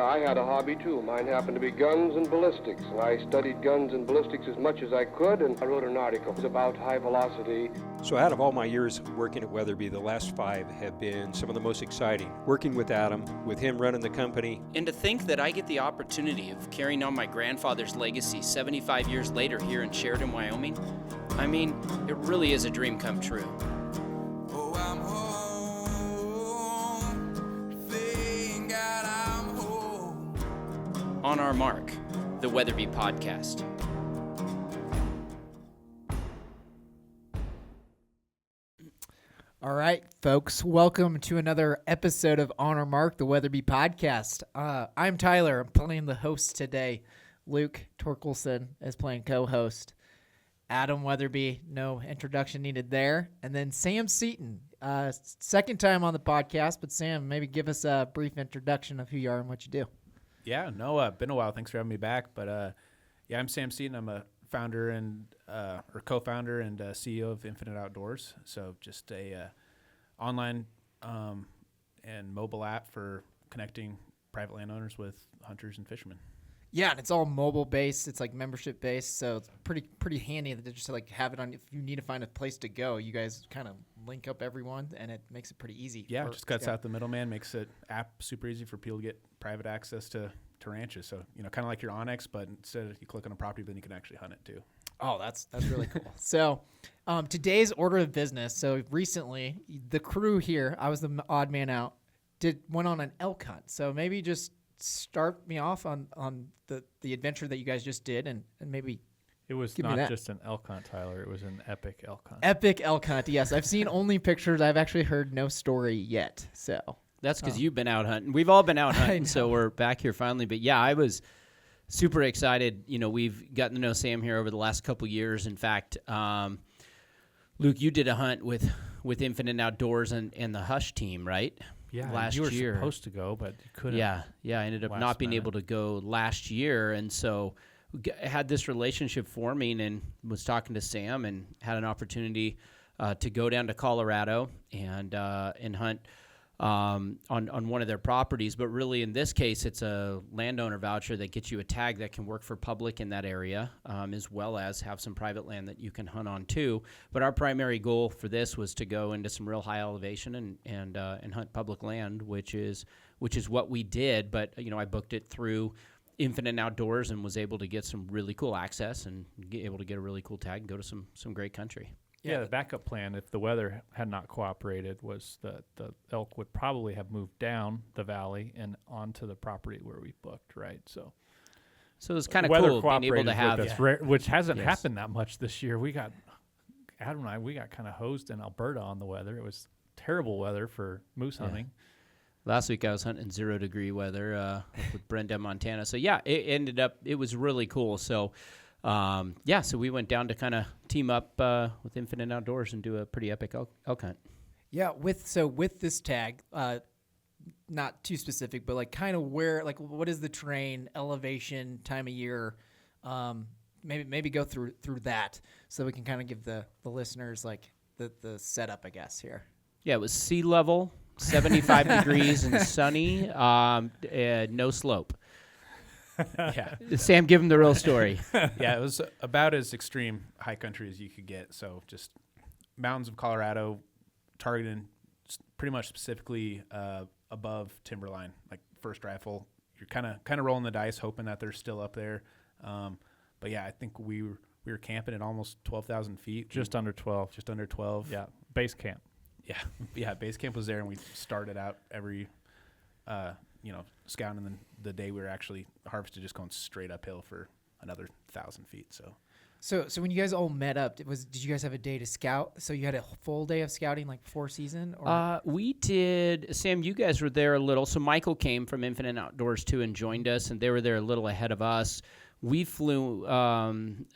I had a hobby too. Mine happened to be guns and ballistics, and I studied guns and ballistics as much as I could, and I wrote an article about high velocity. So out of all my years working at Weatherby, the last 5 have been some of the most exciting. Working with Adam, with him running the company. And to think that I get the opportunity of carrying on my grandfather's legacy 75 years later here in Sheridan, Wyoming, I mean, it really is a dream come true. Oh, I'm home. Thank God I'm home. On Our Mark, the Weatherby Podcast. All right, folks, welcome to another episode of On Our Mark, the Weatherby Podcast. I'm Tyler. I'm playing the host today. Luke Torkelson is playing co-host. Adam Weatherby, no introduction needed there. And then Sam Seeton, second time on the podcast. But Sam, maybe give us a brief introduction of who you are and what you do. Yeah, no, been a while. Thanks for having me back. But yeah, I'm Sam Seeton. I'm a founder and or co-founder and CEO of Infinite Outdoors. So just a online and mobile app for connecting private landowners with hunters and fishermen. Yeah, and it's all mobile based. It's like membership based, so it's pretty handy to just like have it on. If you need to find a place to go, you guys kind of link up everyone, and it makes it pretty easy. Yeah, it just cuts out the middleman, makes it app super easy for people to get private access to ranches. So kind of like your Onyx, but instead of you click on a property, then you can actually hunt it too. Oh, that's really cool. So today's order of business. So recently, the crew here, I was the odd man out, went on an elk hunt. So maybe just start me off on the adventure that you guys just did, and maybe it was not just an elk hunt, Tyler. It was an epic elk hunt. Epic elk hunt. Yes, I've seen only pictures. I've actually heard no story yet. So that's because you've been out hunting. We've all been out hunting, so we're back here finally. But yeah, I was super excited. We've gotten to know Sam here over the last couple years. In fact, Luke, you did a hunt with Infinite Outdoors and the Hush team, right? Yeah, last you were year. Supposed to go, but you couldn't. Yeah, I ended up not being able to go last year, and so had this relationship forming, and was talking to Sam, and had an opportunity to go down to Colorado and hunt on one of their properties. But really, in this case, it's a landowner voucher that gets you a tag that can work for public in that area, as well as have some private land that you can hunt on too. But our primary goal for this was to go into some real high elevation and hunt public land, which is what we did. But I booked it through Infinite Outdoors and was able to get some really cool access and able to get a really cool tag and go to some great country. Yeah, the backup plan, if the weather had not cooperated, was the elk would probably have moved down the valley and onto the property where we booked, right? So it was kind of cool being able to have us, which hasn't happened that much this year. Adam and I got kind of hosed in Alberta on the weather. It was terrible weather for moose hunting. Last week I was hunting 0-degree weather with Brenda, Montana. So yeah, it was really cool. So so we went down to kind of team up with Infinite Outdoors and do a pretty epic elk hunt. Yeah, with this tag, not too specific, but like kind of where, like, what is the terrain, elevation, time of year? Maybe go through that so we can kind of give the listeners like the setup, I guess, here. Yeah, it was sea level, 75 degrees and sunny, no slope. Yeah. Sam, give him the real story. Yeah, it was about as extreme high country as you could get. So just mountains of Colorado, targeting pretty much specifically above timberline, like first rifle. You're kind of rolling the dice, hoping that they're still up there. But yeah, I think we were camping at almost 12,000 feet. Just under 12. Just under 12. Yeah, base camp. Yeah, base camp was there, and we started out every scouting, and then the day we were actually harvested, just going straight uphill for another 1,000 feet. So when you guys all met up, did you guys have a day to scout? So you had a full day of scouting, like before season? Or? We did. Sam, you guys were there a little. So Michael came from Infinite Outdoors too and joined us, and they were there a little ahead of us. We flew down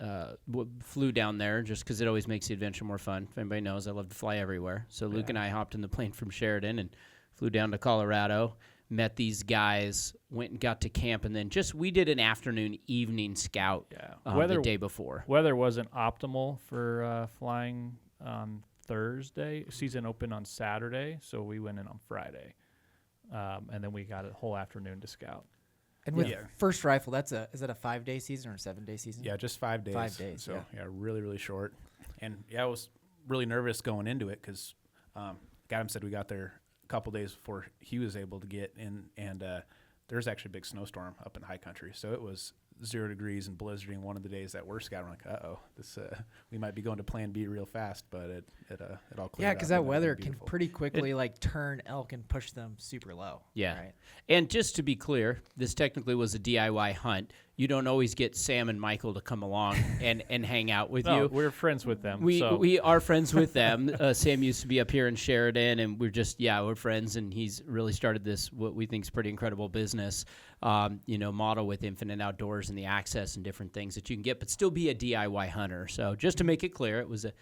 there just because it always makes the adventure more fun. If anybody knows, I love to fly everywhere. So Luke and I hopped in the plane from Sheridan and flew down to Colorado. Met these guys, went and got to camp, and then we did an afternoon, evening scout the day before. Weather wasn't optimal for flying on Thursday. Season opened on Saturday, so we went in on Friday, and then we got a whole afternoon to scout. And with Yeah. first rifle, is that a 5-day season or a 7-day season? Yeah, just 5 days. 5 days, So, yeah. yeah, really, really short. And, yeah, I was really nervous going into it because Adam said we got there a couple days before he was able to get in, and there's actually a big snowstorm up in high country. So it was 0 degrees and blizzarding one of the days that we're scouting. We're like, uh-oh, this we might be going to plan B real fast, but it all cleared Yeah, up. because that and it weather was can beautiful. pretty quickly turn elk and push them super low. Yeah. Right? And just to be clear, this technically was a DIY hunt. You don't always get Sam and Michael to come along and hang out with No, you. we're friends with them. We so. we are friends with them. Sam used to be up here in Sheridan, and we're friends. And he's really started this what we think is pretty incredible business, model with Infinite Outdoors and the access and different things that you can get, but still be a DIY hunter. So just to make it clear, it was a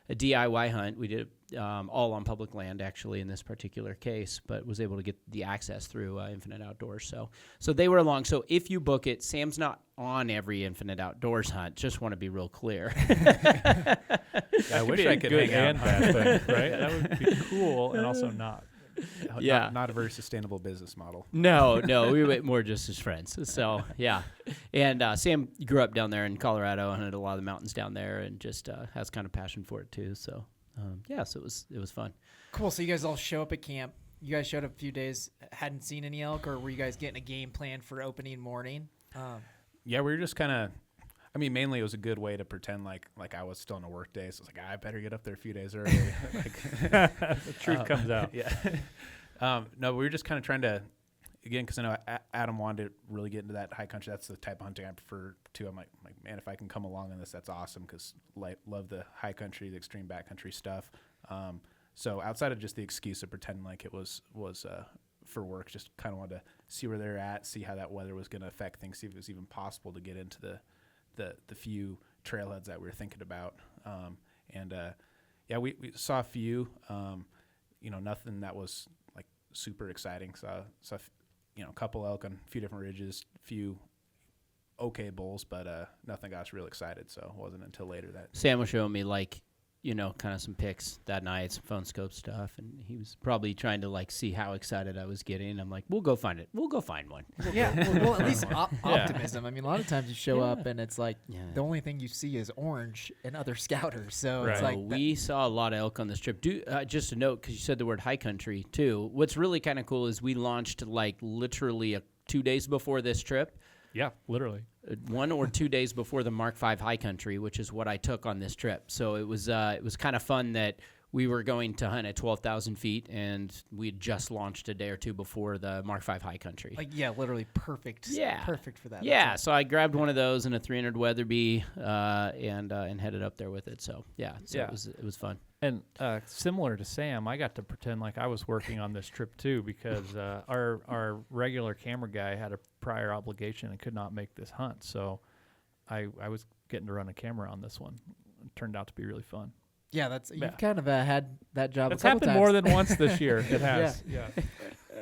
DIY hunt. We did it all on public land, actually, in this particular case, but was able to get the access through Infinite Outdoors. So they were along. So if you book it, Sam's not on every Infinite Outdoors hunt. Just want to be real clear. I wish I could good hang out. and bad thing, right? That would be cool and also not. Yeah. Not a very sustainable business model. No, we were more just as friends. So, yeah. And Sam grew up down there in Colorado, hunted a lot of the mountains down there, and just has kind of passion for it too. So, so it was fun. Cool. So you guys all show up at camp. You guys showed up a few days, hadn't seen any elk, or were you guys getting a game plan for opening morning? Yeah, we were just kind of. I mean, mainly it was a good way to pretend like I was still on a work day. So I was like, I better get up there a few days early. The truth comes out. Yeah. No, we were just kind of trying to, again, because I know Adam wanted to really get into that high country. That's the type of hunting I prefer too. I'm like, man, if I can come along in this, that's awesome, because love the high country, the extreme backcountry stuff. So outside of just the excuse of pretending like it was for work, just kind of wanted to see where they're at, see how that weather was going to affect things, see if it was even possible to get into the few trailheads that we were thinking about. We saw a few, nothing that was like super exciting. Saw a couple elk on a few different ridges, few okay bulls, but nothing got us real excited. So it wasn't until later that Sam was showing me kind of some pics that night, some phone scope stuff, and he was probably trying to see how excited I was getting. I'm like, we'll go find it. We'll go find one. Yeah, well, at least optimism. I mean, a lot of times you show up and it's like Yeah. the only thing you see is orange and other scouters. So Right. it's like We saw a lot of elk on this trip. Just a note, because you said the word high country too. What's really kind of cool is we launched literally 2 days before this trip. Yeah, literally. 1 or 2 days before the Mark V high country, which is what I took on this trip. So it was kind of fun that we were going to hunt at 12,000 feet, and we had just launched a day or two before the Mark V high country. literally perfect. Yeah. Perfect for that. Yeah, That's so I grabbed one of those and a 300 Weatherby, and headed up there with it. So Yeah. it was fun. And similar to Sam, I got to pretend like I was working on this trip too, because our regular camera guy had a prior obligation and could not make this hunt. So I was getting to run a camera on this one. It turned out to be really fun. you've kind of had that job. It's a couple happened times. more than once this year. It has. Yeah.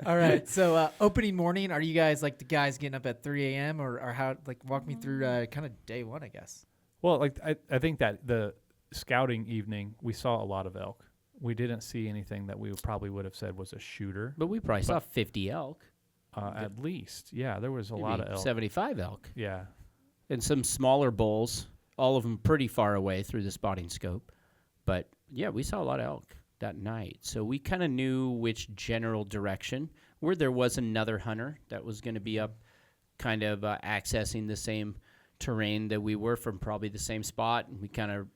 All right. So opening morning, are you guys the guys getting up at 3 a.m. or how? Walk me through kind of day one, I guess. Well, I think that the scouting evening, we saw a lot of elk. We didn't see anything that we probably would have said was a shooter. But we probably saw 50 elk. At least. Yeah, there was a lot of elk. 75 elk. Yeah. And some smaller bulls, all of them pretty far away through the spotting scope. But, yeah, we saw a lot of elk that night. So we kind of knew which general direction, where there was another hunter that was going to be up kind of accessing the same terrain that we were from, probably the same spot. And we kind of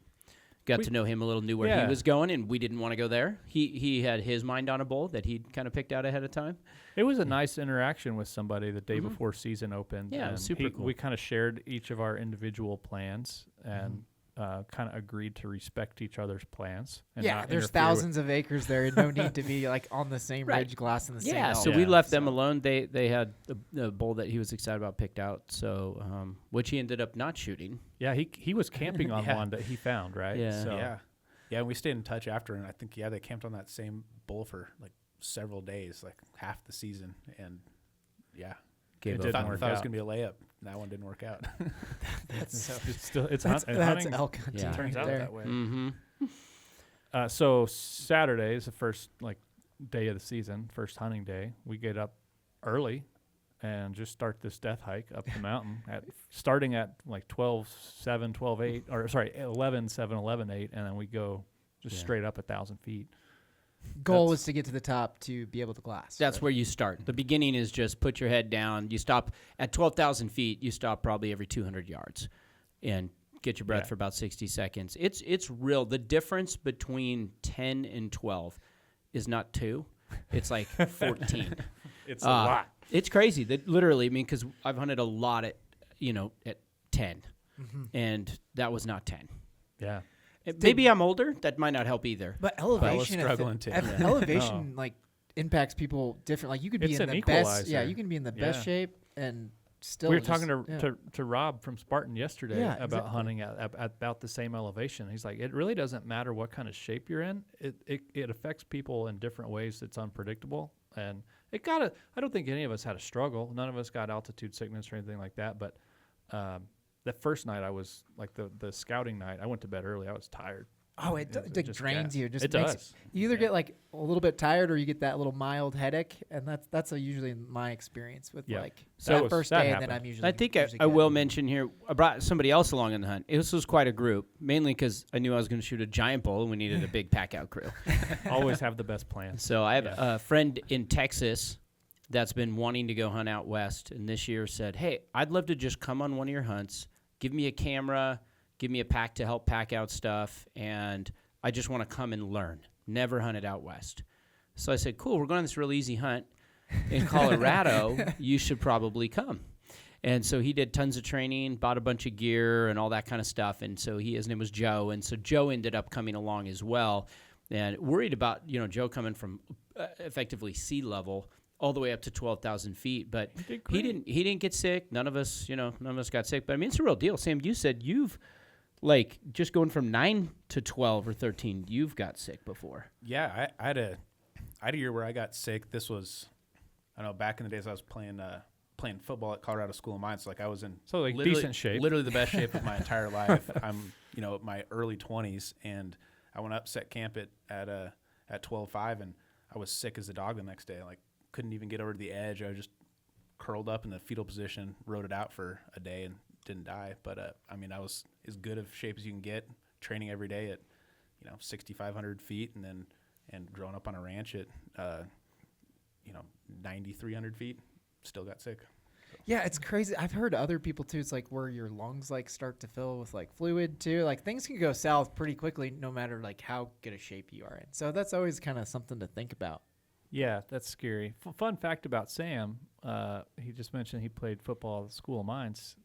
got to know him a little, knew where he was going, and we didn't want to go there. He had his mind on a bull that he'd kind of picked out ahead of time. It was a nice interaction with somebody the day before season opened. Yeah, it and was super cool. We kind of shared each of our individual plans and kind of agreed to respect each other's plans. And not There's interfere with- thousands of acres there, and no need to be on the same Right. ridge, glass in the same. Yeah, elk. so we left them alone. They had the bull that he was excited about picked out, so which he ended up not shooting. Yeah, he was camping on Yeah. one that he found, right? Yeah. So, Yeah, we stayed in touch after, and I think they camped on that same bull for several days, half the season, and Gave It up. didn't thought work it was out. gonna be a layup. That one didn't work out. it's That's hunting. elk hunting. Yeah. Turns right out there. that way. Mm-hmm. So Saturday is the first day of the season, first hunting day. We get up early and just start this death hike up the mountain starting at like 12:7, 12:8, or sorry, 11:7, 11:8, and then we go just straight up 1,000 feet. Goal is to get to the top to be able to glass. That's where you start. The beginning is just put your head down. You stop at 12,000 feet. You stop probably every 200 yards and get your breath for about 60 seconds. It's real. The difference between 10 and 12 is not 2. It's like 14. It's a lot. It's crazy. That literally, I mean, because I've hunted a lot at 10, and that was not 10. Yeah. Maybe I'm older. That might not help either. But elevation, struggling too. elevation like impacts people different. Like you could be It's in an the best. equalizer. Yeah, you can be in the best Yeah. shape and still. We were just- talking yeah. to Rob from Spartan yesterday Yeah, about exactly. hunting at about the same elevation. He's like, it really doesn't matter what kind of shape you're in. It affects people in different ways. It's unpredictable, and I don't think any of us had a struggle. None of us got altitude sickness or anything like that. But the first night I was like the scouting night. I went to bed early. I was tired. Oh, it just drains you. It just it makes does. you either get like a little bit tired or you get that little mild headache, and that's usually my experience with Yeah. like That that was- first that day. happened. Then I'm usually. I think usually I good. will mention here, I brought somebody else along in the hunt. This was quite a group, mainly because I knew I was going to shoot a giant bull and we needed a big pack out crew. Always have the best plans. So I have a friend in Texas that's been wanting to go hunt out west, and this year said, hey, I'd love to just come on one of your hunts, give me a camera, give me a pack to help pack out stuff, and I just want to come and learn. Never hunted out west. So I said, cool, we're going on this really easy hunt in Colorado. You should probably come. And so he did tons of training, bought a bunch of gear and all that kind of stuff. And so his name was Joe. And so Joe ended up coming along as well, and worried about, Joe coming from effectively sea level all the way up to 12,000 feet. But he didn't get sick. None of us got sick. But I mean, it's a real deal. Sam, you said you've, like, just going from 9 to 12 or 13, you've got sick before. Yeah, I had a year where I got sick. This was, I don't know, back in the days I was playing football at Colorado School of Mines. So like I was in Decent shape. literally the best shape of my entire life. I'm my early 20s, and I went up set camp at 12:05, and I was sick as a dog the next day. Like couldn't even get over to the edge. I was just curled up in the fetal position, rode it out for a day, and didn't die. But I mean, I was as good of shape as you can get, training every day at 6,500 feet, and growing up on a ranch at 9,300 feet, still got sick. Yeah, it's crazy. I've heard other people too. It's like where your lungs like start to fill with like fluid too. Like things can go south pretty quickly, no matter like how good a shape you are in. So that's always kind of something to think about. Yeah, that's scary. Fun fact about Sam, he just mentioned he played football at the School of Mines.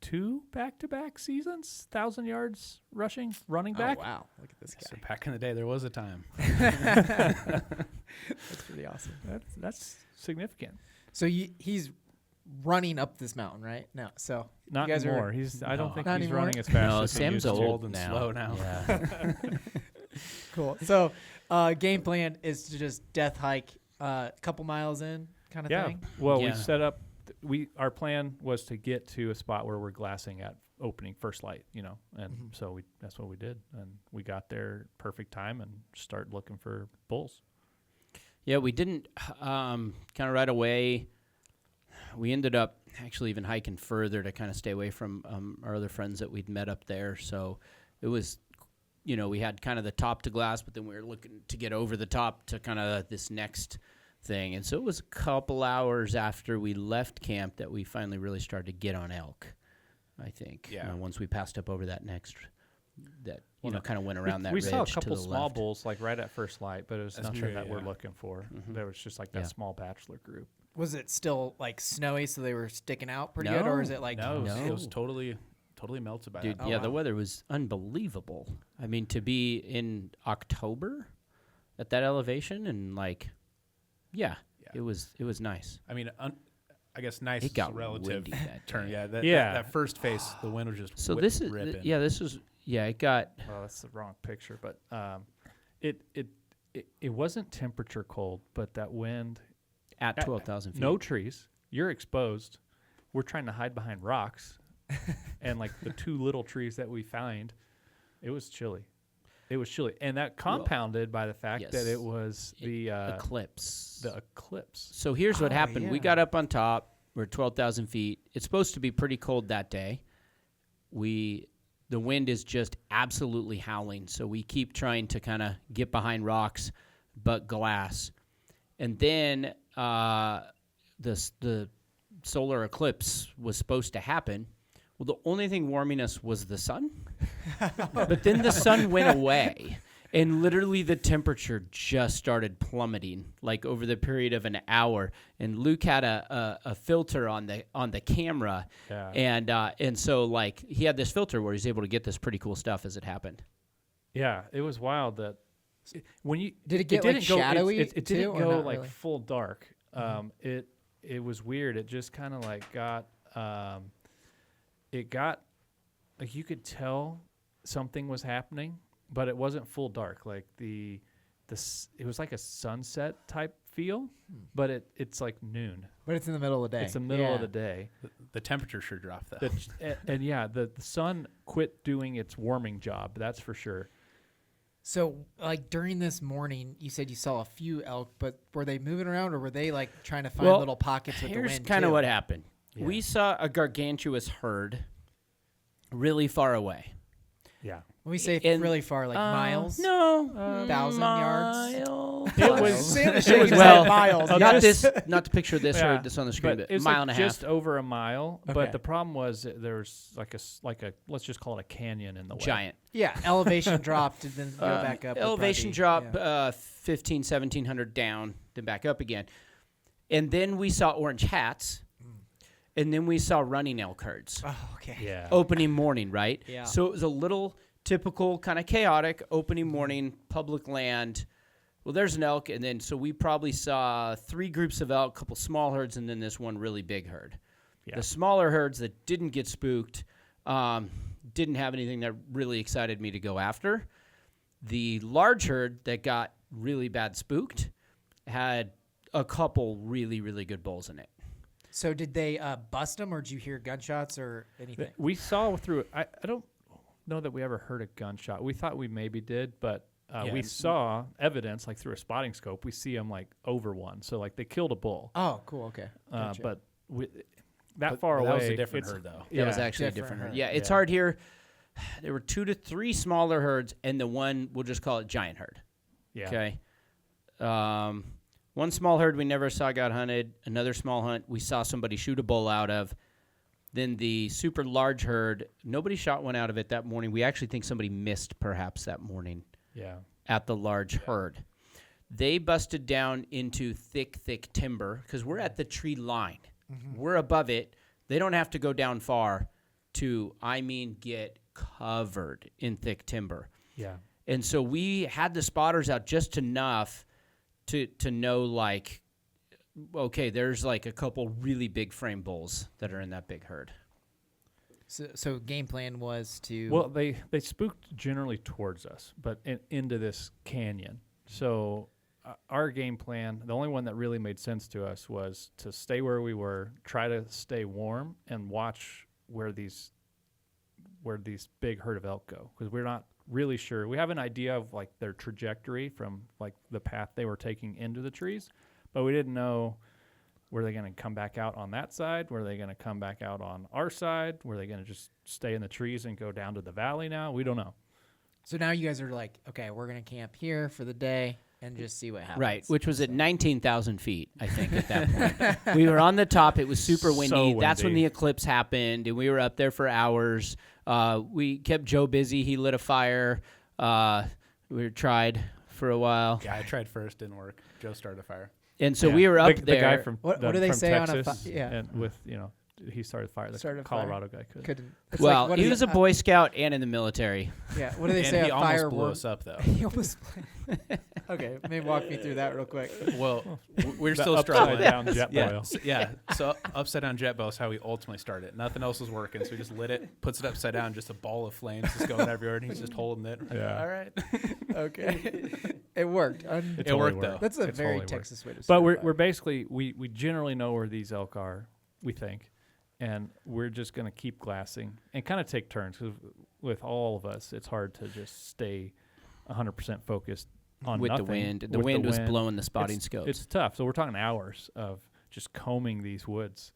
2 back-to-back seasons, 1,000 yards running back. Oh wow, look at this So guy. back in the day, there was a time. That's pretty awesome. That's significant. So he's running up this mountain right now. So Not you guys anymore. are. I don't think Not he's anymore? running as fast No, as he Sam's used to. old and now. slow now. Yeah. Cool. So game plan is to just death hike a couple miles in kind of Yeah. thing. Well, Yeah. we set up. Our plan was to get to a spot where we're glassing at opening first light, and so that's what we did, and we got there perfect time and start looking for bulls. Yeah, we didn't kind of right away. We ended up actually even hiking further to kind of stay away from our other friends that we'd met up there. So it was, we had kind of the top to glass, but then we were looking to get over the top to kind of this next thing. And so it was a couple hours after we left camp that we finally really started to get on elk, I think. Yeah. Once we passed up over that kind of went around that we ridge saw a to couple the small left. bulls like right at first light, but it was That's nothing true, that we're yeah. looking for. There was just like that Yeah. small bachelor group. Was it still like snowy, so they were sticking out pretty No. good, or is it like No, No. it was totally melted by Dude, that. Oh, yeah, wow. the weather was unbelievable. I mean, to be in October at that elevation and Yeah. it was nice. I mean, I guess nice It got is a relative windy that term. day. Yeah, Yeah. that first face, the wind was just So ripping. it got Well, that's the wrong picture, but it wasn't temperature cold, but that wind. at 12,000 feet. No trees. You're exposed. We're trying to hide behind rocks, and like the 2 little trees that we find, it was chilly. It was chilly, and that compounded by the fact that yes. it was the eclipse. The eclipse. So here's what happened. We yeah. got up on top. We're 12,000 feet. It's supposed to be pretty cold that day. The wind is just absolutely howling, so we keep trying to kind of get behind rocks, but glass. And then the solar eclipse was supposed to happen. Well, the only thing warming us was the sun. But then the sun went away, and literally the temperature just started plummeting, like over the period of an hour. And Luke had a filter on the camera, and so like he had this filter where he's able to get this pretty cool stuff as it happened. Yeah, it was wild that when you Did it get, like, shadowy It too, didn't or go not like really? full dark. It was weird. It just kind of like got it got like you could tell something was happening, but it wasn't full dark. Like it was like a sunset type feel, but it's like noon. But it's in the middle of the day. It's the middle Yeah. of the day. The temperature sure dropped though. And yeah, the sun quit doing its warming job. That's for sure. So, like, during this morning, you said you saw a few elk, but were they moving around, or were they, like, trying to find Well, little pockets with the Here's wind, kind of too? what happened. Yeah. We saw a gargantuous herd really far away. Yeah. When we say in- really far, like miles? No, 1,000 yards? It was Sam is it shaking was his well, head miles. not Yes. this, not to picture this Yeah, herd that's on the screen, but it's mile like and a just half. over a mile. Okay. But the problem was that there was like a let's just call it a canyon in the way. Giant. Yeah, elevation dropped and then go back up. would Elevation probably- drop yeah. 1,1700 down, then back up again. And then we saw orange hats, and then we saw running elk herds. Oh, okay. Yeah. Opening morning, right? Yeah. So it was a little typical, kind of chaotic opening morning, public land. Well, there's an elk, and then so we probably saw 3 groups of elk, a couple small herds, and then this one really big herd. Yeah. The smaller herds that didn't get spooked didn't have anything that really excited me to go after. The large herd that got really bad spooked had a couple really, really good bulls in it. So did they bust them, or did you hear gunshots or anything? We saw through. I don't know that we ever heard a gunshot. We thought we maybe did, but we saw evidence like through a spotting scope. We see them like over one, so like they killed a bull. Oh, cool. Okay. Gotcha. But that far away, That was a different it's- herd though. That was Yeah. actually a Different different herd. herd. Yeah, it's Yeah. hard here. There were 2 to 3 smaller herds, and the one, we'll just call it giant herd. Yeah. Okay. One small herd we never saw got hunted. Another small hunt we saw somebody shoot a bull out of. Then the super large herd, nobody shot one out of it that morning. We actually think somebody missed perhaps that morning Yeah. at the large herd. They busted down into thick timber because we're at the tree line. We're above it. They don't have to go down far to, get covered in thick timber. Yeah. And so we had the spotters out just enough to know, like, okay, there's like a couple really big frame bulls that are in that big herd. So game plan was to. Well, they spooked generally towards us, but into this canyon. So our game plan, the only one that really made sense to us, was to stay where we were, try to stay warm, and watch where these big herd of elk go, because we're not really sure. We have an idea of like their trajectory from like the path they were taking into the trees, but we didn't know, were they going to come back out on that side? Were they going to come back out on our side? Were they going to just stay in the trees and go down to the valley now? We don't know. So now you guys are like, okay, we're gonna camp here for the day and just see what happens. Right, which was at 19,000 feet, I think, at that point. We were on the top. It was super windy. That's when windy. the eclipse happened, and we were up there for hours. We kept Joe busy. He lit a fire. We tried for a while. Yeah, I tried first, didn't work. Joe started a fire. And so Yeah. we were up the there. guy from What do from they say on a Texas, fi- yeah. and with he started fire. The Started a fire. Colorado guy could. Couldn't. It's well, like, what he is was it? a Boy Scout and in the military. Yeah. What do they And say? he A almost fire blew word? us up though. He almost. Okay, maybe walk me through that real quick. Well, we're The still upside struggling. down jet Yeah, boil. so upside down jet boil is how we ultimately started. Nothing else was working, so we just lit it, puts it upside down, just a ball of flames just going everywhere, and he's just holding it. Yeah. All right. Okay, it worked. It It worked, though. That's a It very totally worked. Texas way to. But start a we're fire. basically we generally know where these elk are, we think, and we're just gonna keep glassing and kind of take turns, because with all of us, it's hard to just stay 100% focused on with nothing. the wind. The with wind was blowing the spotting it's, scopes. It's tough. So we're talking hours of just combing these woods.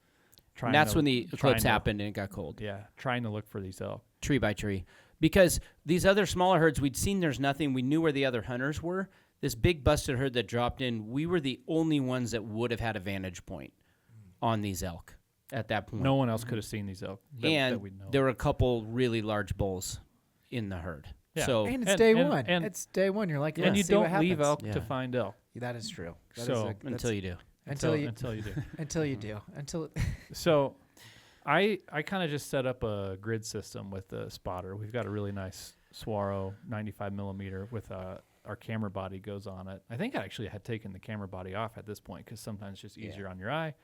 And that's when the trying eclipse to- happened and it got cold. Yeah, trying to look for these elk. Tree by tree. Because these other smaller herds, we'd seen there's nothing. We knew where the other hunters were. This big busted herd that dropped in, we were the only ones that would have had a vantage point on these elk at that point. No one else could have seen these elk. And that we know. there were a couple really large bulls in the herd. Yeah. So And it's And- day and- one. and- It's day one. You're like, and let's you see what don't leave happens. elk Yeah. to find elk. That is true. That So- is until you do. until you until you do. until you do until So I kind of just set up a grid system with the spotter. We've got a really nice Swaro 95 millimeter with our camera body goes on it. I think I actually had taken the camera body off at this point because sometimes it's just easier on your eye.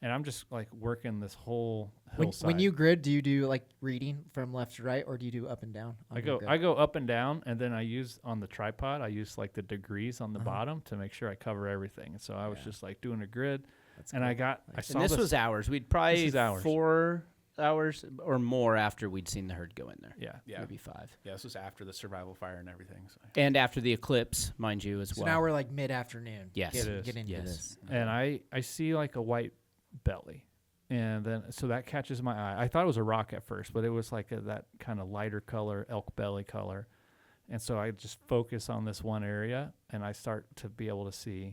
And I'm just like working this whole hillside. when you grid, do you do like reading from left to right, or do you do up and down? on I your go grid? up and down, and then I use on the tripod. I use like the degrees on the bottom to make sure I cover everything. And so I was just like doing a grid, That's and cool. I saw And this was hours. We'd probably is hours. 4 hours or more after we'd seen the herd go in there. yeah. Yeah. Maybe 5. Yeah, this was after the survival fire and everything. So. And after the eclipse, mind you, as So well. now we're like mid-afternoon. Yes. Get, It is. get into Yes. this. And I see like a white belly, and then so that catches my eye. I thought it was a rock at first, but it was like that kind of lighter color, elk belly color. And so I just focus on this one area, and I start to be able to see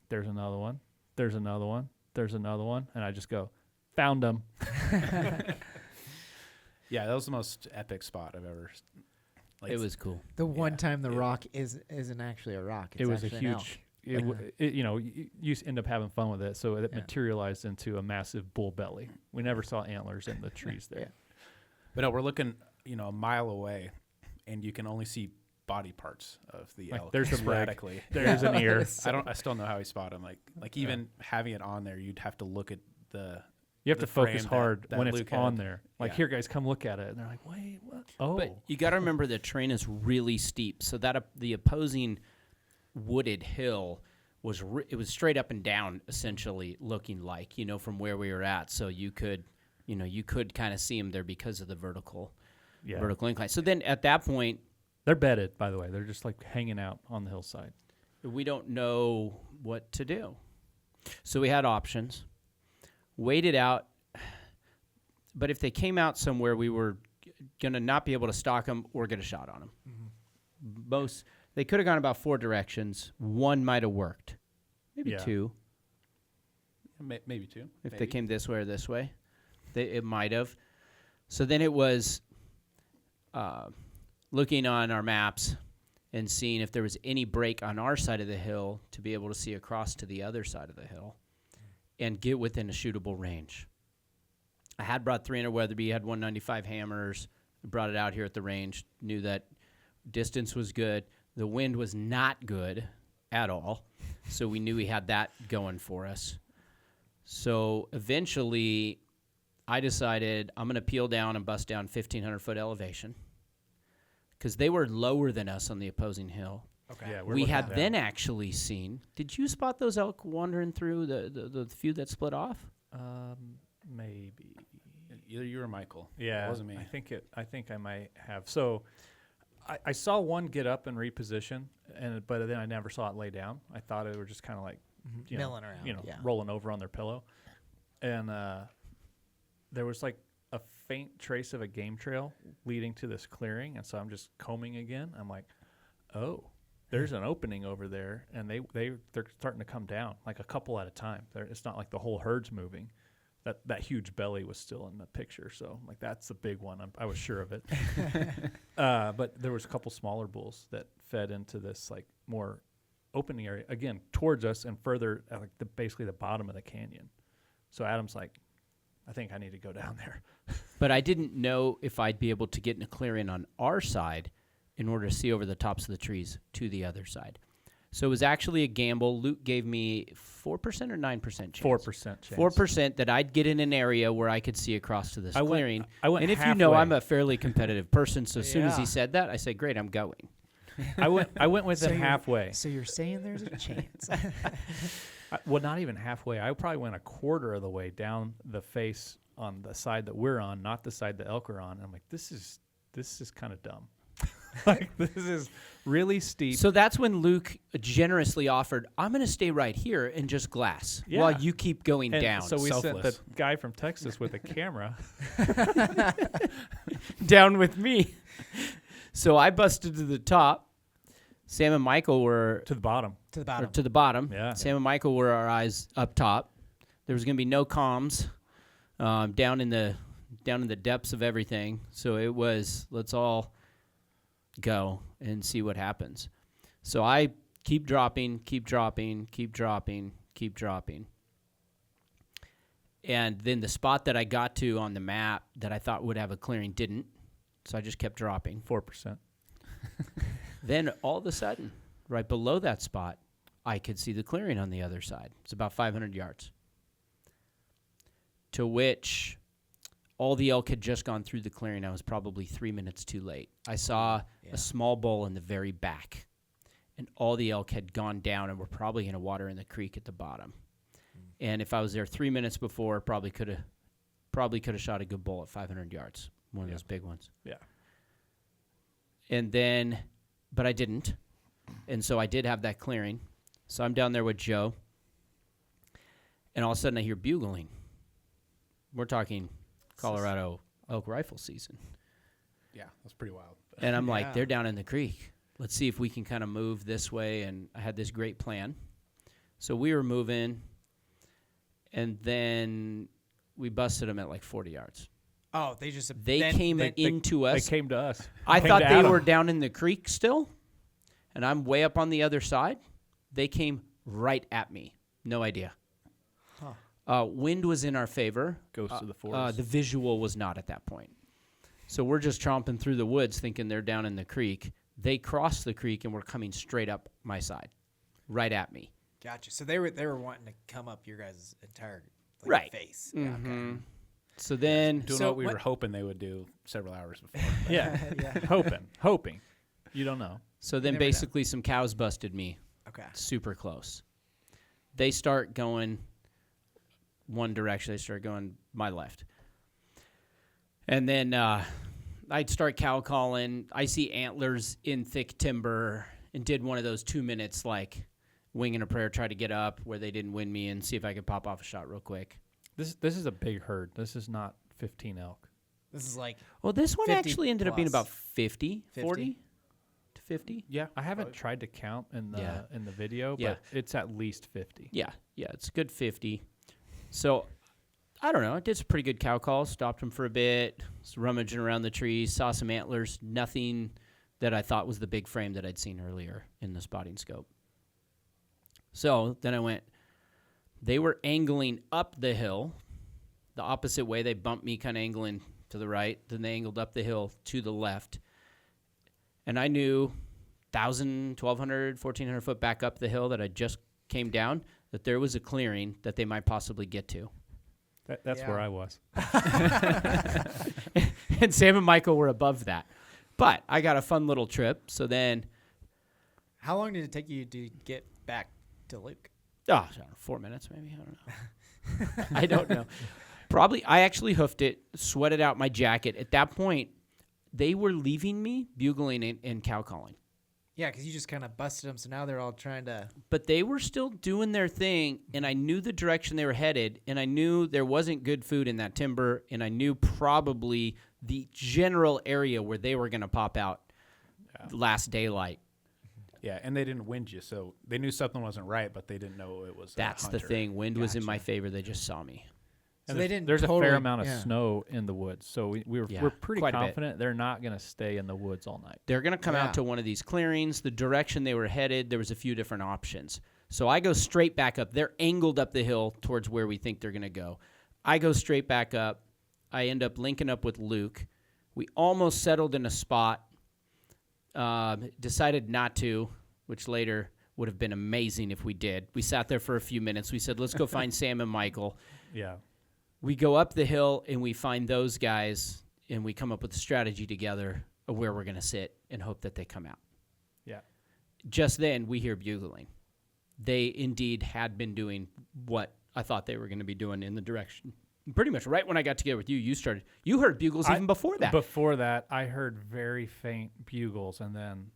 there's another one, there's another one, there's another one, and I just go, found them. Yeah, that was the most epic spot I've ever. Like, It was cool. The one Yeah. time the rock isn't actually a rock. It's It was a actually an elk. huge. You know, you end up having fun with it, so it Yeah. materialized into a massive bull belly. We never saw antlers in the trees there. But no, we're looking, a mile away, and you can only see body parts of the Like, elk. there's a leg. sporadically. There's an ear. I still don't know how he spot him. Like even having it on there, you'd have to look at the. You have the to focus frame hard that when Luke it's had. on there. Like, Yeah. here, guys, come look at it. And they're like, wait, what? Oh. But you got to remember the terrain is really steep, so that the opposing wooded hill was it was straight up and down, essentially looking like from where we were at. So you could kind of see them there because of the vertical incline. So then at that point, They're bedded, by the way. They're just like hanging out on the hillside. we don't know what to do. So we had options. Waited out, but if they came out somewhere, we were gonna not be able to stalk them or get a shot on them. They could have gone about 4 directions. One might have worked, maybe Yeah. 2 Maybe two. if they maybe. came this way or this way. It might have. So then it was looking on our maps and seeing if there was any break on our side of the hill to be able to see across to the other side of the hill and get within a shootable range. I had brought 300 Weatherby, had 195 hammers, brought it out here at the range, knew that distance was good. The wind was not good at all, so we knew we had that going for us. So eventually I decided I'm going to peel down and bust down 1,500-foot elevation because they were lower than us on the opposing hill. Okay. Yeah, We looking had down. then actually seen. Did you spot those elk wandering through the few that split off? Maybe. Either you or Michael. Yeah, It wasn't me. I think I might have. So, I saw one get up and reposition, but then I never saw it lay down. I thought they were just kind of like, Milling around, yeah. rolling over on their pillow, and there was like a faint trace of a game trail leading to this clearing, and so I'm just combing again. I'm like, oh, there's an opening over there, and they're starting to come down like a couple at a time. It's not like the whole herd's moving. That huge belly was still in the picture, so like that's the big one. I was sure of it. But there was a couple smaller bulls that fed into this like more opening area again towards us and further at like basically the bottom of the canyon. So Adam's like, I think I need to go down there. But I didn't know if I'd be able to get in a clearing on our side in order to see over the tops of the trees to the other side. So it was actually a gamble. Luke gave me 4% or 9% chance. 4% chance. 4% that I'd get in an area where I could see across to this I went- clearing. I went and if you know, halfway. I'm a fairly competitive person, so as soon as he Yeah. said that, I said, great, I'm going. I went with So him you're- halfway. So you're saying there's a chance? Well, not even halfway. I probably went a quarter of the way down the face on the side that we're on, not the side the elk are on. I'm like, this is kind of dumb. Like, this is really steep. So that's when Luke generously offered, I'm going to stay right here and just glass while Yeah. you keep going And down. So we sent Selfless. the guy from Texas with a camera. down with me. So I busted to the top. Sam and Michael were To the bottom. To the or bottom. to the bottom. Yeah. Sam and Michael were our eyes up top. There was going to be no comms down in the depths of everything. So it was, let's all go and see what happens. So I keep dropping. And then the spot that I got to on the map that I thought would have a clearing didn't. So I just kept dropping. 4%. Then all of a sudden, right below that spot, I could see the clearing on the other side. It's about 500 yards. To which all the elk had just gone through the clearing. I was probably 3 minutes too late. I saw a small bowl in the very back, and all the elk had gone down and were probably in a water in the creek at the bottom. And if I was there 3 minutes before, probably could have shot a good bull at 500 yards, one of those big ones. Yeah. And then, but I didn't. And so I did have that clearing. So I'm down there with Joe. And all of a sudden I hear bugling. We're talking Colorado elk rifle season. Yeah, that's pretty wild. And I'm Yeah. like, they're down in the creek. Let's see if we can kind of move this way. And I had this great plan. So we were moving. And then we busted them at like 40 yards. Oh, they just They came into us. They came to us. I Came thought to they Adam. were down in the creek still, and I'm way up on the other side. They came right at me. No idea. Wind was in our favor. Ghosts of the forest. The visual was not at that point. So we're just tromping through the woods thinking they're down in the creek. They crossed the creek and were coming straight up my side, right at me. Gotcha. So they were wanting to come up your guys' entire Right. face. Mhm. So then, Doing So what we what- were hoping they would do several hours before. Yeah. Yeah. Hoping. You don't know. so then never know. basically some cows busted me. Okay. Super close. They start going one direction. They start going my left. And then I'd start cow calling. I see antlers in thick timber and did one of those 2 minutes like wing and a prayer, try to get up where they didn't win me and see if I could pop off a shot real quick. This is a big herd. This is not 15 elk. This is like Well, this one 50 actually ended up being plus. about 50, 50? 40 to 50. Yeah, I haven't tried to count in the Yeah. in the video, Yeah. but it's at least 50. Yeah, it's a good 50. So, I don't know. I did some pretty good cow calls. Stopped them for a bit. Was rummaging around the trees. Saw some antlers. Nothing that I thought was the big frame that I'd seen earlier in the spotting scope. So, then I went. They were angling up the hill. The opposite way. They bumped me kind of angling to the right. Then they angled up the hill to the left. And I knew 1,000, 1,200, 1,400 foot back up the hill that I just came down, that there was a clearing that they might possibly get to. That's Yeah. where I was. And Sam and Michael were above that. But I got a fun little trip. So then, how long did it take you to get back to Luke? I don't know, 4 minutes maybe. I don't know. I don't know. Probably, I actually hoofed it, sweated out my jacket. At that point, they were leaving me bugling and cow calling. Yeah, because you just kind of busted them, so now they're all trying to. But they were still doing their thing, and I knew the direction they were headed, and I knew there wasn't good food in that timber, and I knew probably the general area where they were going to pop out last daylight. Yeah, and they didn't wind you, so they knew something wasn't right, but they didn't know it was. a That's the hunter. thing. Wind was in my favor. They just saw me. So And they there's- didn't. There's a totally, fair amount of yeah. snow in the woods, so we're Yeah, pretty quite a bit. confident they're not going to stay in the woods all night. They're going to come Yeah. out to one of these clearings. The direction they were headed, there was a few different options. So I go straight back up. They're angled up the hill towards where we think they're going to go. I go straight back up. I end up linking up with Luke. We almost settled in a spot. Decided not to, which later would have been amazing if we did. We sat there for a few minutes. We said, let's go find Sam and Michael. Yeah. We go up the hill and we find those guys, and we come up with a strategy together of where we're going to sit and hope that they come out. Yeah. Just then, we hear bugling. They indeed had been doing what I thought they were going to be doing in the direction pretty much right when I got together with you, you heard bugles even before that. Before that, I heard very faint bugles, and then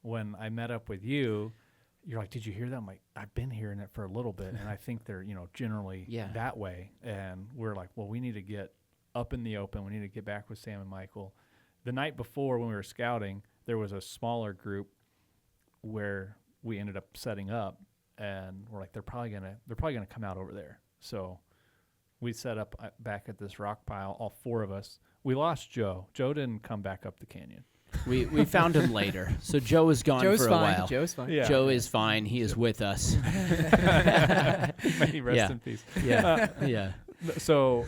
when I met up with you, you're like, "Did you hear that?" I'm like, "I've been hearing it for a little bit, and I think they're generally that way." And we're like, "Well, we need to get up in the open. We need to get back with Sam and Michael." The night before, when we were scouting, there was a smaller group where we ended up setting up, and we're like, they're probably gonna come out over there. So we set up back at this rock pile, all four of us. We lost Joe. Joe didn't come back up the canyon. We found him later. So Joe is gone Joe's for a fine. while. Joe's fine. Yeah. Joe is fine. He is with us. May he rest in peace. Yeah. Yeah. So,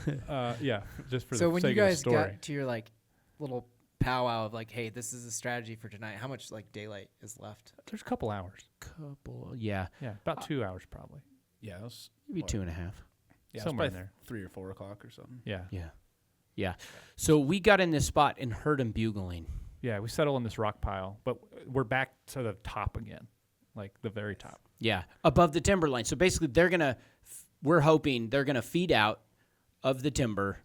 just for So the when sake you of the guys story. got to your like little powwow of like, hey, this is a strategy for tonight. How much like daylight is left? There's a couple hours. Yeah. Yeah, about 2 hours probably. Yeah, it was Maybe 2.5. yeah, somewhere it was in there. 3 or 4 o'clock or something. Yeah. Yeah. Yeah. So we got in this spot and heard him bugling. Yeah, we settle on this rock pile, but we're back to the top again, like the very top. Yeah. Above the timberline. So basically we're hoping they're going to feed out of the timber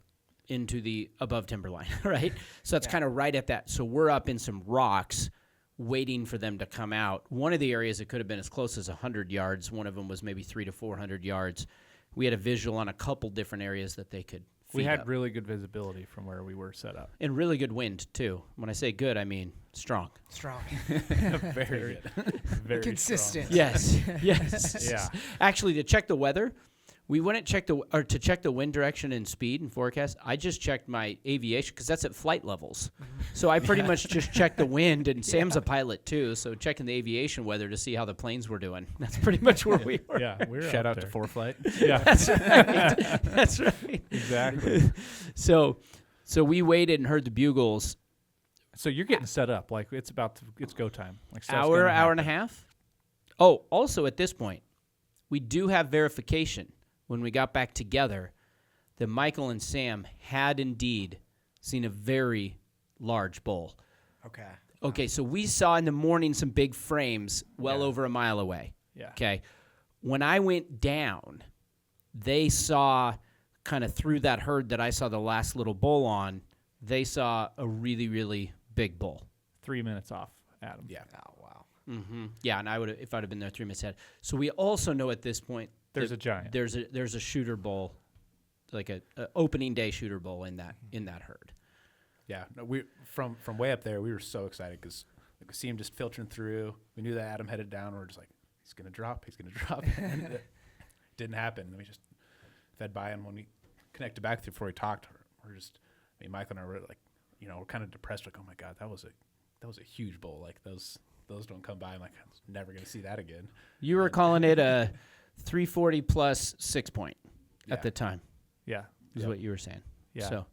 into the above timberline, right? So that's kind of right at that. So we're up in some rocks waiting for them to come out. One of the areas it could have been as close as 100 yards. One of them was maybe 300 to 400 yards. We had a visual on a couple different areas that they could feed We had up. really good visibility from where we were set up. And really good wind, too. When I say good, I mean strong. Strong. Very good. Very Consistent. Yes. Yes. Yeah. Actually, to check the weather, we wouldn't check to check the wind direction and speed and forecast. I just checked my aviation because that's at flight levels. So I pretty much just checked the wind, and Sam's a pilot too, so checking the aviation weather to see how the planes were doing. That's pretty much where we were. Yeah, we were Shout up out to there. 4Flight. Yeah, That's right. That's right. exactly. So we waited and heard the bugles. So you're getting set up, like it's go time. Like stuff's Hour gonna and a happen. half. Oh, also at this point, we do have verification when we got back together that Michael and Sam had indeed seen a very large bull. Okay. Okay, so we saw in the morning some big frames well over a mile away. Yeah. Okay. When I went down, they saw kind of through that herd that I saw the last little bull on, they saw a really, really big bull. 3 minutes off, Adam. Yeah. Oh wow. Mm-hmm. Yeah, and if I'd have been there 3 minutes ahead. So we also know at this point There's a giant. There's a shooter bull, like a opening day shooter bull in that herd. Yeah, no, we from way up there, we were so excited because we could see him just filtering through. We knew that Adam headed down. We're just like, he's gonna drop. And it didn't happen. And we just fed by him. When we connected back to before we talked, we're just, Michael and I were like, we're kind of depressed. Like, oh my God, that was a huge bull. Like those don't come by. I'm like, I'm never gonna see that again. You were calling it a 340 plus 6 point Yeah. at the time, Yeah. is what you were saying. Yeah. So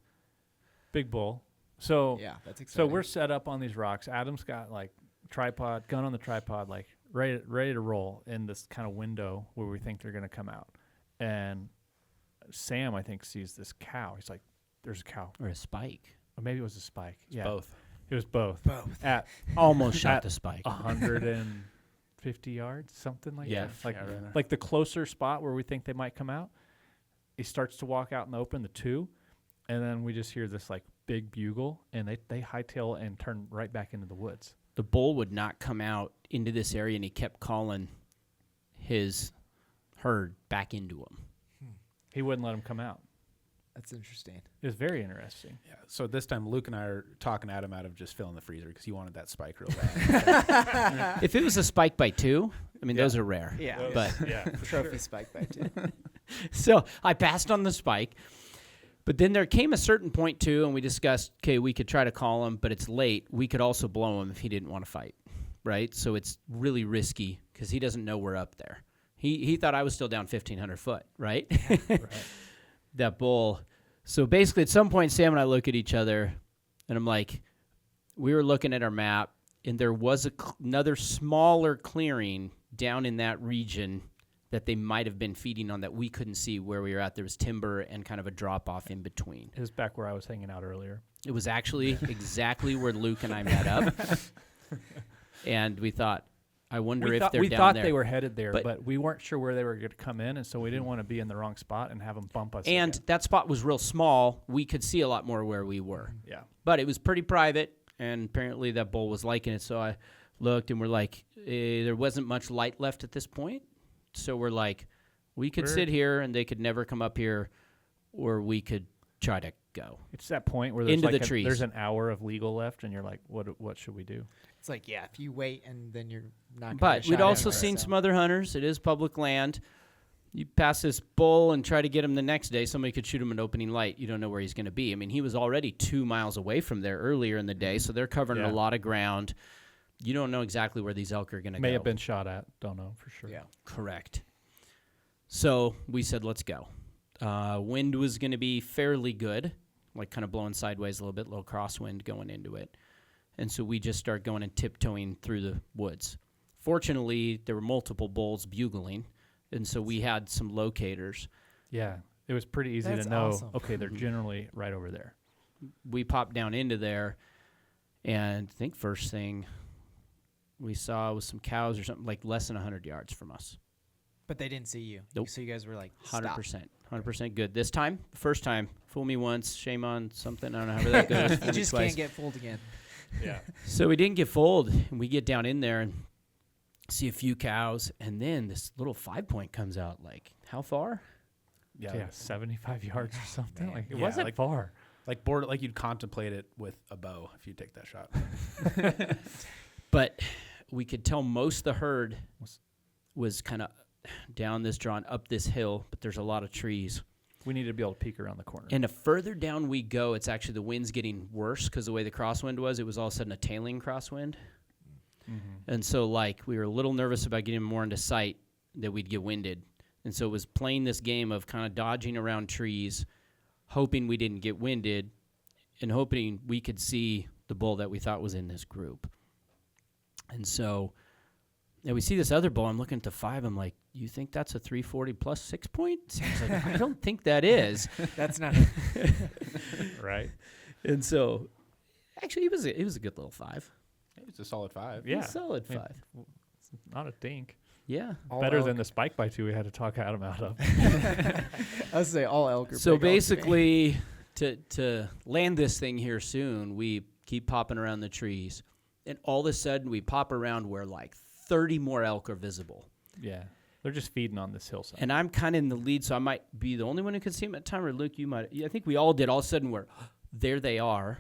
Big bull. So Yeah, that's so exciting. we're set up on these rocks. Adam's got like tripod, gun on the tripod, like ready to roll in this kind of window where we think they're gonna come out. And Sam, I think, sees this cow. He's like, "There's a cow." or a spike. Or maybe it was a spike. Yeah, Both. It was both. Both. At Almost shot At the spike. 150 yards, something like Yeah. that. Like, Yeah, right. like the closer spot where we think they might come out. He starts to walk out in the open, the two, and then we just hear this like big bugle, and they hightail and turn right back into the woods. The bull would not come out into this area, and he kept calling his herd back into him. He wouldn't let him come out. That's interesting. It was very interesting. Yeah. So this time, Luke and I are talking Adam out of just filling the freezer because he wanted that spike real bad. If it was a spike by 2, I mean, those are rare. Yeah. But Yeah. Trophy spike by 2. so I passed on the spike. But then there came a certain point, too, and we discussed, okay, we could try to call him, but it's late. We could also blow him if he didn't want to fight, right? So it's really risky because he doesn't know we're up there. He thought I was still down 1,500 foot, right? That bull. So basically, at some point, Sam and I look at each other, and I'm like, we were looking at our map, and there was another smaller clearing down in that region that they might have been feeding on that we couldn't see where we were at. There was timber and kind of a drop-off in between. It was back where I was hanging out earlier. It was actually exactly where Luke and I met up. And we thought, I wonder we if thought, they're we down thought there. they were headed there, But- but we weren't sure where they were going to come in, and so we didn't want to be in the wrong spot and have them bump us. And again. that spot was real small. We could see a lot more where we were. Yeah. But it was pretty private, and apparently that bull was liking it. So I looked, and we're like, there wasn't much light left at this point. So we're like, we could sit here, and they could never come up here, or we could try to go. It's that point where there's Into like the trees. there's an hour of legal left, and you're like, what should we do? It's like, yeah, if you wait and then you're not gonna But get we'd shot also anyway, seen so. some other hunters. It is public land. You pass this bull and try to get him the next day, somebody could shoot him an opening light. You don't know where he's going to be. I mean, he was already 2 miles away from there earlier in the day, so they're covering Yeah. a lot of ground. You don't know exactly where these elk are going to go. May have been shot at. Don't know for sure. Yeah. Correct. So we said, let's go. Wind was going to be fairly good, like kind of blowing sideways a little bit, little crosswind going into it. And so we just start going and tiptoeing through the woods. Fortunately, there were multiple bulls bugling, and so we had some locators. Yeah. It was pretty easy That's to know. awesome. Okay, they're generally right over there. We popped down into there, and I think first thing we saw was some cows or something like less than 100 yards from us. But they didn't see you. Nope. So you guys were like, 100%. 100% good. This time, first time, fool me once, shame on something. I don't know how that goes. Fool You me just twice. can't get fooled again. Yeah. So we didn't get fooled, and we get down in there and see a few cows, and then this little 5-point comes out. Like, how far? Yeah, 75 yards or something. Man. Like it Yeah, wasn't like- far. Like board, like you'd contemplate it with a bow if you take that shot. But we could tell most of the herd was kind of down this drawn up this hill, but there's a lot of trees. We needed to be able to peek around the corner. And the further down we go, it's actually the wind's getting worse because the way the crosswind was, it was all of a sudden a tailing crosswind. And so, like, we were a little nervous about getting more into sight that we'd get winded. And so it was playing this game of kind of dodging around trees, hoping we didn't get winded, and hoping we could see the bull that we thought was in this group. And so we see this other bull. I'm looking at the 5. I'm like, you think that's a 340 plus 6-point? Sam's like, I don't think that is. That's not. right? And so, actually, it was a good little 5. It's a solid 5. Yeah. A solid I mean, 5. Not a dink. Yeah. All Better elk. than the spike by 2 we had to talk Adam out of. I would say all elk are So big elk to me. basically, to land this thing here soon, we keep popping around the trees, and all of a sudden we pop around where like 30 more elk are visible. Yeah. They're just feeding on this hillside. And I'm kind of in the lead, so I might be the only one who could see them at the time. Or Luke, you might. I think we all did. All of a sudden, there they are.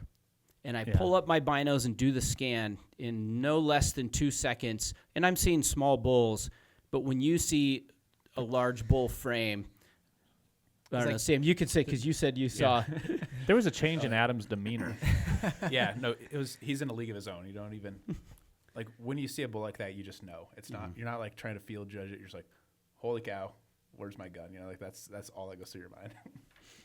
And I Yeah. pull up my binos and do the scan in no less than 2 seconds. And I'm seeing small bulls, but when you see a large bull frame, I don't know, Sam, you could say, because you said you saw. There was a change in Adam's demeanor. Yeah, no, he's in a league of his own. You don't even like when you see a bull like that, you just know it's not. You're not like trying to field judge it. You're just like, holy cow, where's my gun? You know, like that's all that goes through your mind.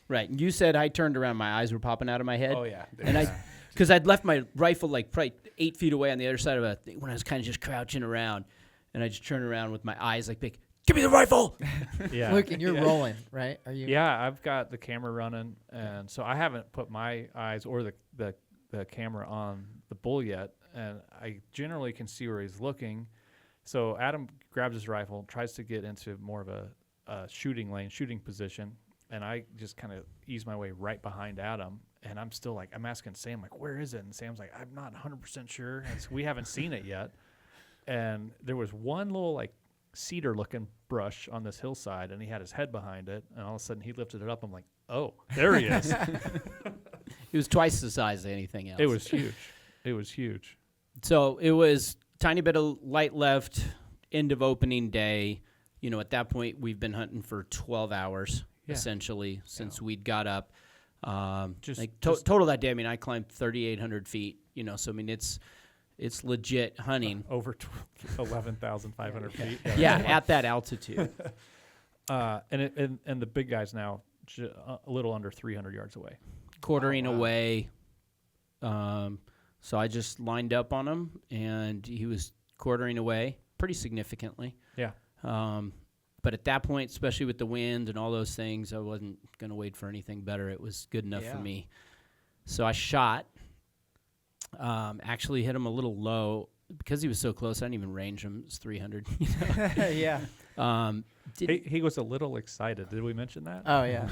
Right. You said I turned around, my eyes were popping out of my head. Oh yeah, And because I'd left my rifle like probably 8 feet away on the other side of a thing when I was kind of just crouching around, and I just turned around with my eyes like big. Give me the rifle. Yeah. Look, and you're rolling, right? Are you? Yeah, I've got the camera running, and so I haven't put my eyes or the camera on the bull yet, and I generally can see where he's looking. So Adam grabs his rifle, tries to get into more of a shooting lane, shooting position, and I just kind of ease my way right behind Adam, and I'm still like, I'm asking Sam, like, where is it? And Sam's like, I'm not 100% sure. And so we haven't seen it yet. And there was one little, like, cedar-looking brush on this hillside, and he had his head behind it, and all of a sudden he lifted it up. I'm like, oh, there he is. It was twice the size of anything else. It was huge. It was huge. So it was tiny bit of light left, end of opening day. You know, at that point, we've been hunting for 12 hours, Yeah. essentially, since we'd got up. Just- Like just- total that day, I mean, I climbed 3,800 feet, you know, so I mean, it's legit hunting. Over 11,500 feet. Yeah, at that altitude. And the big guy's now a little under 300 yards away. Quartering away. So I just lined up on him, and he was quartering away pretty significantly. Yeah. But at that point, especially with the wind and all those things, I wasn't going to wait for anything better. It was good enough for me. So I shot. Actually hit him a little low because he was so close, I didn't even range him. It was 300. Yeah. He was a little excited. Did we mention that? Oh yeah.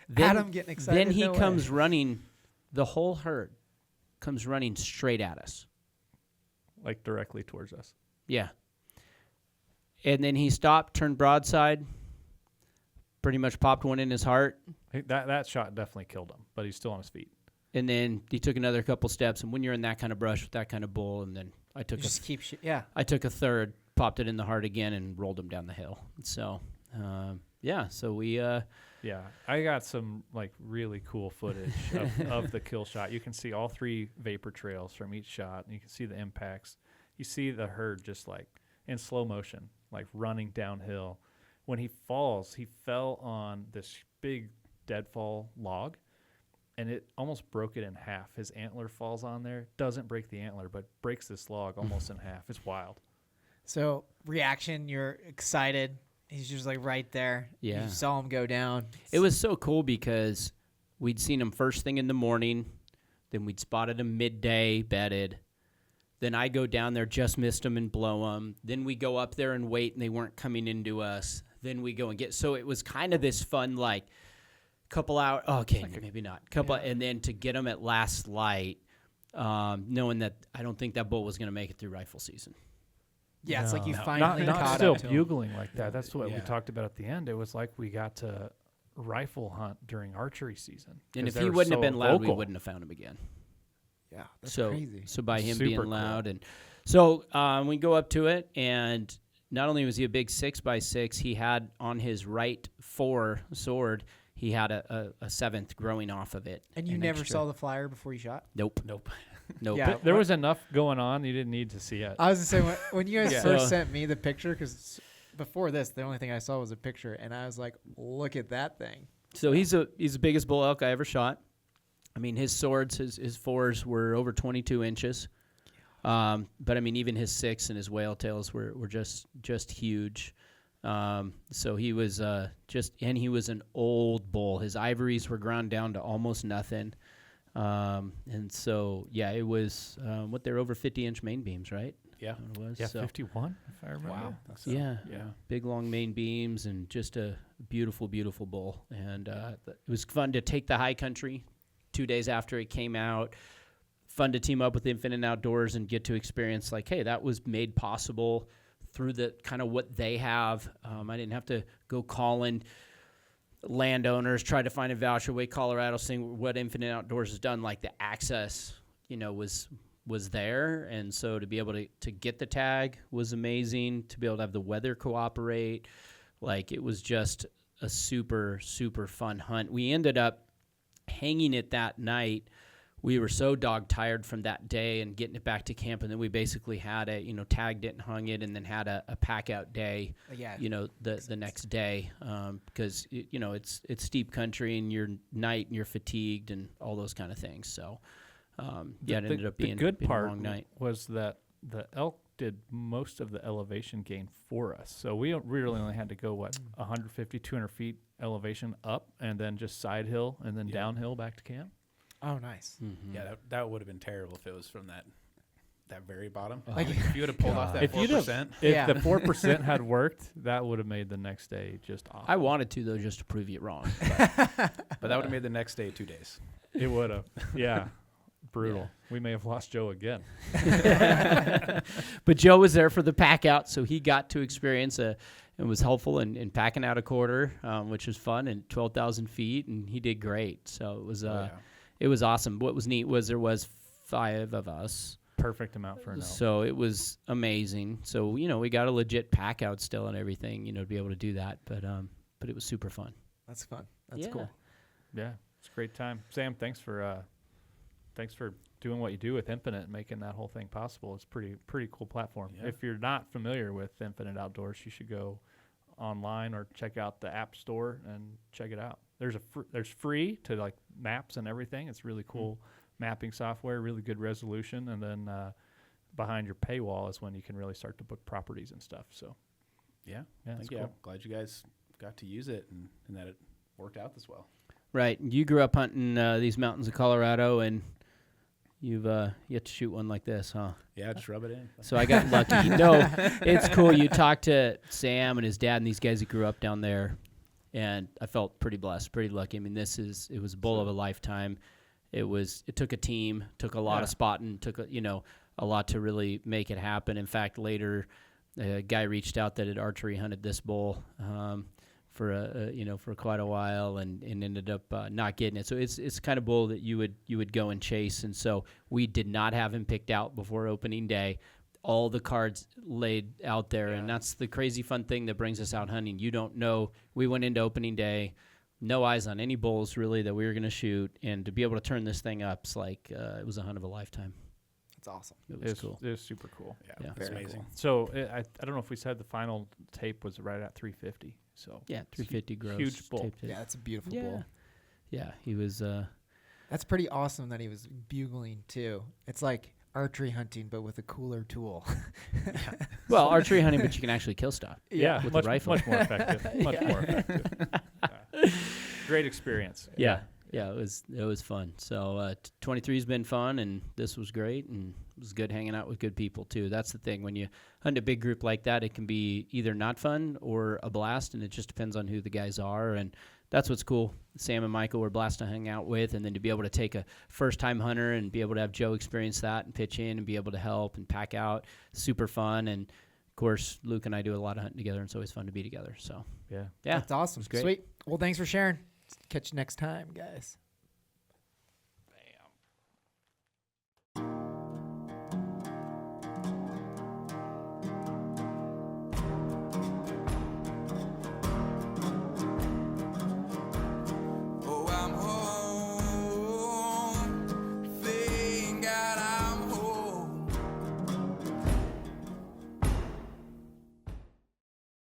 Then, Adam getting excited. then he no way. comes running. The whole herd comes running straight at us. Like directly towards us. Yeah. And then he stopped, turned broadside, pretty much popped one in his heart, That shot definitely killed him, but he's still on his feet. and then he took another couple steps. And when you're in that kind of brush with that kind of bull, and then I took You just keep yeah. I took a third, popped it in the heart again, and rolled him down the hill. So, yeah. So we Yeah, I got some like really cool footage of the kill shot. You can see all 3 vapor trails from each shot, and you can see the impacts. You see the herd just like in slow motion, like running downhill. When he falls, he fell on this big deadfall log, and it almost broke it in half. His antler falls on there, doesn't break the antler, but breaks this log almost in half. It's wild. So reaction, you're excited. He's just like right there. Yeah. You saw him go down. It was so cool because we'd seen him first thing in the morning, then we'd spotted him midday bedded. Then I go down there, just missed him and blow him. Then we go up there and wait, and they weren't coming into us. Then we go and get. So it was kind of this fun, like, couple hours. Oh, okay, maybe not. Couple, and then to get him at last light, knowing that I don't think that bull was going to make it through rifle season. Yeah, it's like you Not finally caught still up to him. bugling like that. That's what we Yeah. talked about at the end. It was like we got to rifle hunt during archery season. And 'cause if they he were wouldn't have so been loud, we vocal. wouldn't have found him again. Yeah, that's so, crazy. So by him Super being cool. loud, and so we go up to it, and not only was he a big 6x6, he had on his right 4 sword, he had a 7th growing off of it. And you an never extra. saw the flyer before you shot? Nope. Nope. Nope. Yeah. There was enough going on. You didn't need to see it. I was going to say, when you guys Yeah. first So- sent me the picture, because before this, the only thing I saw was a picture, and I was like, look at that thing. So he's the biggest bull elk I ever shot. I mean, his swords, his 4s were over 22 inches. But I mean, even his 6 and his whale tails were just huge. So he was and he was an old bull. His ivories were ground down to almost nothing. And so, yeah, it was, they're over 50-inch main beams, right? Yeah. It was. Yeah, So, 51, if I remember. Wow. yeah. Yeah. Big, long main beams and just a beautiful, beautiful bull. And it was fun to take the high country 2 days after it came out. Fun to team up with Infinite Outdoors and get to experience, like, hey, that was made possible through the kind of what they have. I didn't have to go calling landowners, try to find a voucher, Way Colorado, seeing what Infinite Outdoors has done. Like, the access, was there, and so to be able to get the tag was amazing. To be able to have the weather cooperate, like, it was just a super, super fun hunt. We ended up hanging it that night. We were so dog tired from that day and getting it back to camp, and then we basically had it, tagged it and hung it, and then had a pack out day, Yeah. the next day, because it's steep country and you're night and you're fatigued and all those kind of things. So it ended up being the good being part a long night. was that the elk did most of the elevation gain for us. So we really only had to go 150, 200 feet elevation up, and then just side hill and then downhill back to camp. Oh, nice. Mm-hmm. Yeah, that would have been terrible if it was from that very bottom. Like- If you would have pulled off that If you'd have- 4%. If Yeah. the 4% had worked, that would have made the next day just awful. I wanted to, though, just to prove you wrong. But that would have made the next day 2 days. It would have. Yeah. Brutal. We may have lost Joe again. But Joe was there for the pack out, so he got to experience and was helpful in packing out a quarter, which was fun, and 12,000 feet, and he did great. So it was it was awesome. What was neat was there was 5 of us, Perfect amount for an elk. so it was amazing. So we got a legit pack out still and everything, to be able to do that. But it was super fun. That's fun. That's Yeah. cool. Yeah, it's a great time. Sam, thanks for doing what you do with Infinite and making that whole thing possible. It's pretty cool platform. Yeah. If you're not familiar with Infinite Outdoors, you should go online or check out the App Store and check it out. There's free to like maps and everything. It's really cool mapping software, really good resolution, and then behind your paywall is when you can really start to book properties and stuff. So Yeah. yeah, it's Yeah. cool. Glad you guys got to use it and that it worked out this well. Right. You grew up hunting these mountains of Colorado, and you have to shoot one like this, huh? Yeah, just rub it in. So I got lucky. No, it's cool. You talk to Sam and his dad and these guys that grew up down there, and I felt pretty blessed, pretty lucky. I mean, it was a bull of a lifetime. It took a team, took a lot of spotting, took a lot to really make it happen. In fact, later, a guy reached out that had archery hunted this bull for quite a while and ended up not getting it. So it's kind of bull that you would go and chase. And so we did not have him picked out before opening day. All the cards laid out there, and that's the crazy fun thing that brings us out hunting. You don't know. We went into opening day, no eyes on any bulls really that we were going to shoot, and to be able to turn this thing up, it's like it was a hunt of a lifetime. That's awesome. It was cool. It was super cool. Yeah, it's amazing. Cool. So I don't know if we said the final tape was right at 350. So yeah, 350 gross. Huge bull. Yeah, that's a beautiful bull. Yeah, he was. That's pretty awesome that he was bugling too. It's like archery hunting, but with a cooler tool. Well, archery hunting, but you can actually kill stuff. Yeah, with much, a rifle. much more effective. Much more effective. Great experience. Yeah, it was fun. So 23's been fun, and this was great, and it was good hanging out with good people too. That's the thing. When you hunt a big group like that, it can be either not fun or a blast, and it just depends on who the guys are. And that's what's cool. Sam and Michael were a blast to hang out with, and then to be able to take a first-time hunter and be able to have Joe experience that and pitch in and be able to help and pack out, super fun. And, of course, Luke and I do a lot of hunting together, and it's always fun to be together. So, yeah. yeah, That's awesome. great. Sweet. Well, thanks for sharing. Catch you next time, guys.